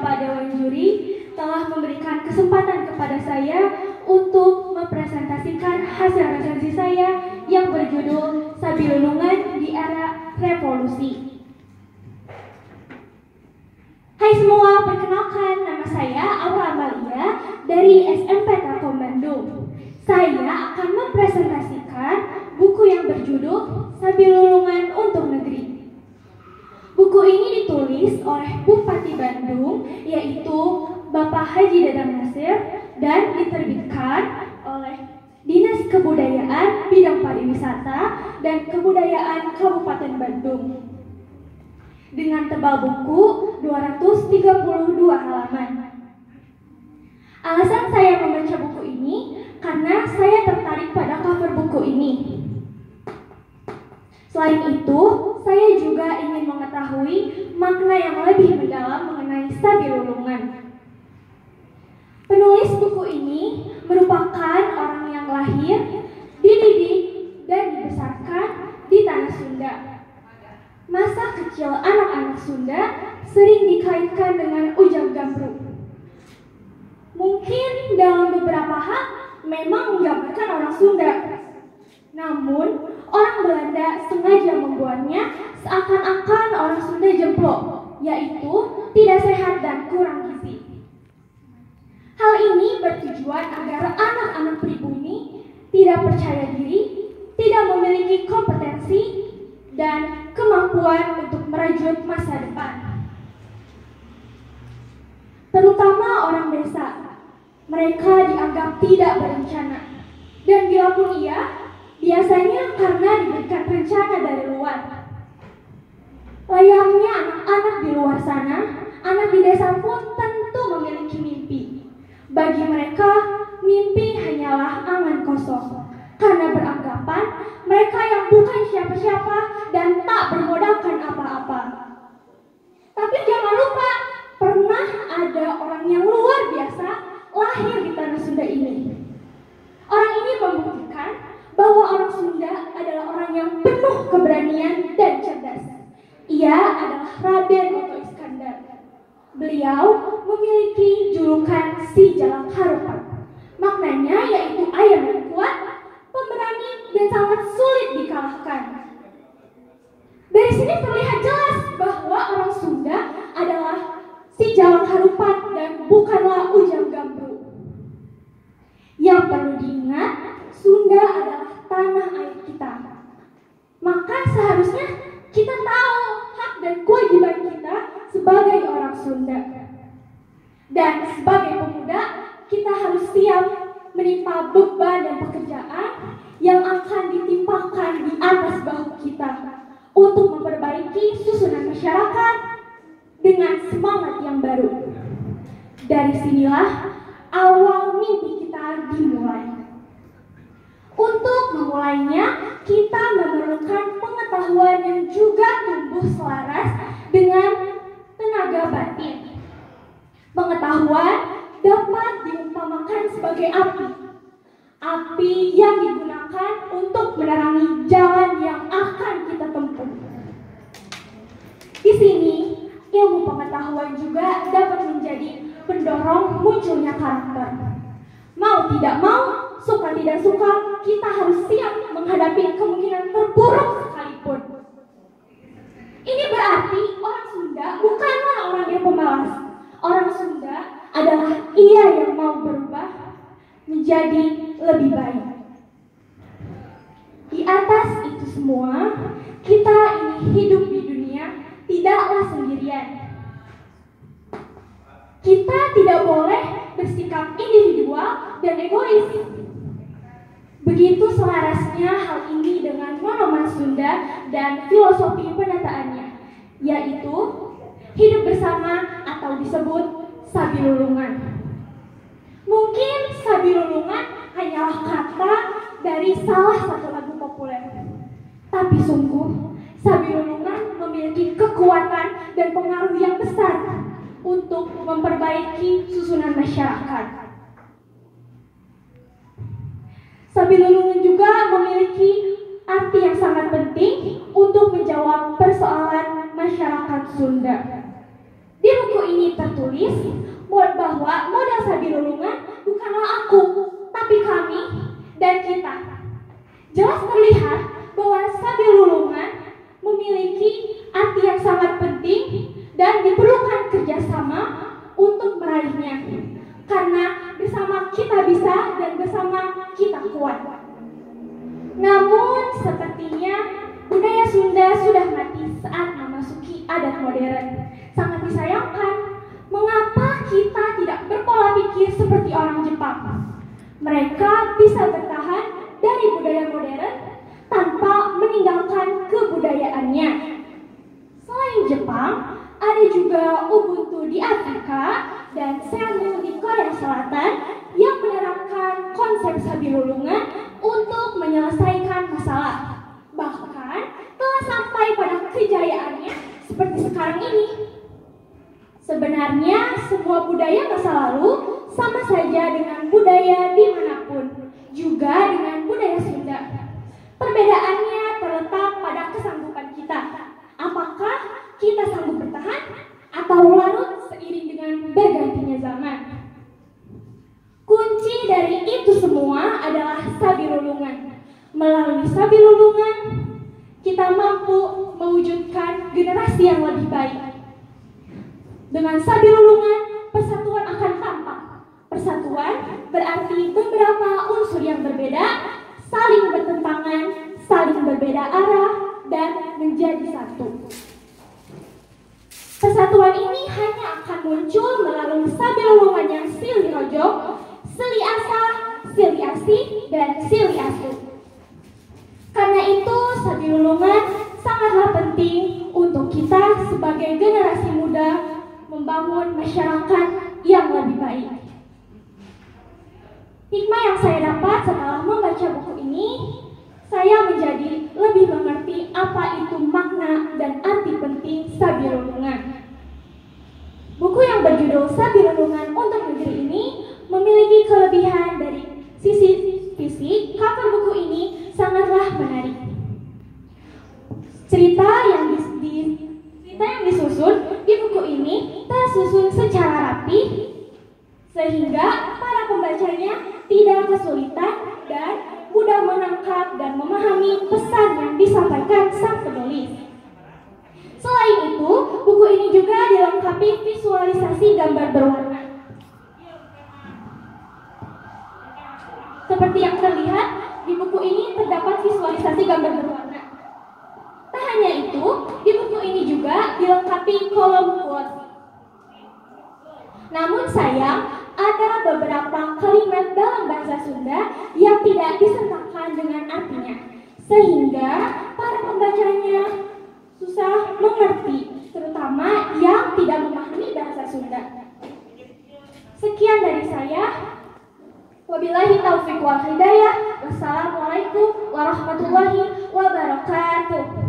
Bapak Dewan Juri telah memberikan kesempatan kepada saya untuk mempresentasikan hasil resensi saya yang berjudul Sabi Lulungan di Era Revolusi. Hai semua, perkenalkan nama saya Aura Amalia dari SMP Telkom Bandung. Saya akan mempresentasikan buku yang berjudul Sabi Lulungan untuk Negeri. Buku ini ditulis oleh Bupati Bandung, yaitu Bapak Haji Dadang Nasir, dan diterbitkan oleh Dinas Kebudayaan Bidang Pariwisata dan Kebudayaan Kabupaten Bandung. Dengan tebal buku 232 halaman. Alasan saya membaca buku ini karena saya tertarik pada cover buku ini. Selain itu, saya juga ingin mengetahui makna yang lebih mendalam mengenai Sabi Lulungan. Penulis buku ini merupakan orang yang lahir, dididik, dan dibesarkan di tanah Sunda. Masa kecil anak-anak Sunda sering dikaitkan dengan Ujang Gambruk. Mungkin dalam beberapa hal memang menggambarkan orang Sunda. Namun, orang Belanda sengaja membuatnya seakan-akan orang Sunda jemplok, yaitu tidak sehat dan kurang gizi. Hal ini bertujuan agar anak-anak pribumi tidak percaya diri, tidak memiliki kompetensi, dan kemampuan untuk merajut masa depan. Terutama orang desa, mereka dianggap tidak berencana. Dan bila pun iya, biasanya karena diberikan rencana dari luar. Layaknya anak-anak di luar sana, anak di desa pun tentu memiliki mimpi. Bagi mereka, mimpi hanyalah angan kosong, karena beranggapan mereka yang bukan siapa-siapa dan tak bermodalkan apa-apa. Tapi jangan lupa, pernah ada orang yang luar biasa lahir di tanah Sunda ini. Orang ini membuktikan bahwa orang Sunda adalah orang yang penuh keberanian dan cerdas. Ia adalah Raden Oto Iskandar. Beliau memiliki julukan Si Jalak Harupat. Maknanya yaitu ayam yang kuat, pemberani, dan sangat sulit dikalahkan. Dari sini terlihat jelas bahwa orang Sunda adalah Si Jalak Harupat dan bukanlah Ujang Gambruk. Yang perlu diingat, Sunda adalah tanah air kita. Maka seharusnya kita tahu hak dan kewajiban kita sebagai orang Sunda. Dan sebagai pemuda, kita harus siap menimpa beban dan pekerjaan yang akan ditimpakan di atas bahu kita untuk memperbaiki susunan masyarakat dengan semangat yang baru. Dari sinilah awal mimpi kita dimulai. Untuk memulainya, kita memerlukan pengetahuan yang juga tumbuh selaras dengan tenaga batin. Pengetahuan dapat diumpamakan sebagai api. Api yang digunakan untuk menerangi jalan yang akan kita tempuh. Di sini, ilmu pengetahuan juga dapat menjadi pendorong munculnya karakter. Mau tidak mau, suka tidak suka, kita harus siap menghadapi kemungkinan terburuk sekalipun. Ini berarti orang Sunda bukanlah orang yang pemalas. Orang Sunda adalah ia yang mau berubah menjadi lebih baik. Di atas itu semua, kita ini hidup di dunia tidaklah sendirian. Kita tidak boleh bersikap individual dan egois. Begitu selarasnya hal ini dengan monoman Sunda dan filosofi penataannya, yaitu hidup bersama atau disebut Sabi Lulungan. Mungkin Sabi Lulungan hanyalah kata dari salah satu lagu populer. Tapi sungguh, Sabi Lulungan memiliki kekuatan dan pengaruh yang besar untuk memperbaiki susunan masyarakat. Sabi Lulungan juga memiliki arti yang sangat penting untuk menjawab persoalan masyarakat Sunda. Di buku ini tertulis bahwa modal Sabilulungan bukanlah aku, tapi kami dan kita. Jelas terlihat bahwa Sabilulungan memiliki arti yang sangat penting dan diperlukan kerjasama untuk meraihnya. Karena bersama kita bisa dan bersama kita kuat. Namun sepertinya budaya Sunda sudah mati saat memasuki adat modern. Sangat disayangkan, mengapa kita tidak berpola pikir seperti orang Jepang? Mereka bisa bertahan dari budaya modern tanpa meninggalkan kebudayaannya. Selain Jepang, ada juga Ubuntu di Afrika dan Selmu di Korea Selatan yang menerapkan konsep Sabilulungan untuk menyelesaikan masalah. Bahkan telah sampai pada kejayaannya seperti sekarang ini. Sebenarnya semua budaya masa lalu sama saja dengan budaya dimanapun, juga dengan budaya Sunda. Perbedaannya terletak pada kesanggupan kita. Apakah kita sanggup bertahan atau larut seiring dengan bergantinya zaman? Kunci dari itu semua adalah Sabilulungan. Melalui Sabilulungan, kita mampu mewujudkan generasi yang lebih baik. Dengan Sabilulungan, persatuan akan tampak. Persatuan berarti beberapa unsur yang berbeda, saling bertentangan, saling berbeda arah, dan menjadi satu. Persatuan ini hanya akan muncul melalui Sabilulungan yang silih rojo, silih asah, silih asih, dan silih asuh. Karena itu, Sabilulungan sangatlah penting untuk kita sebagai generasi muda membangun masyarakat yang lebih baik. Hikmah yang saya dapat setelah membaca buku ini, saya menjadi lebih mengerti apa itu makna dan arti penting Sabilulungan. Buku yang berjudul Sabilulungan untuk Negeri ini memiliki kelebihan dari sisi fisik. Cover buku ini sangatlah menarik. Cerita yang disusun di buku ini tersusun secara rapi sehingga para pembacanya tidak kesulitan dan mudah menangkap dan memahami pesan yang disampaikan sang penulis. Selain itu, buku ini juga dilengkapi visualisasi gambar berwarna. Seperti yang terlihat, di buku ini terdapat visualisasi gambar berwarna. Tak hanya itu, di buku ini juga dilengkapi kolom quote. Namun sayang, ada beberapa kalimat dalam bahasa Sunda yang tidak disertakan dengan artinya, sehingga para pembacanya susah mengerti, terutama yang tidak memahami bahasa Sunda. Sekian dari saya. Wabillahi taufiq wal hidayah. Wassalamualaikum warahmatullahi wabarakatuh.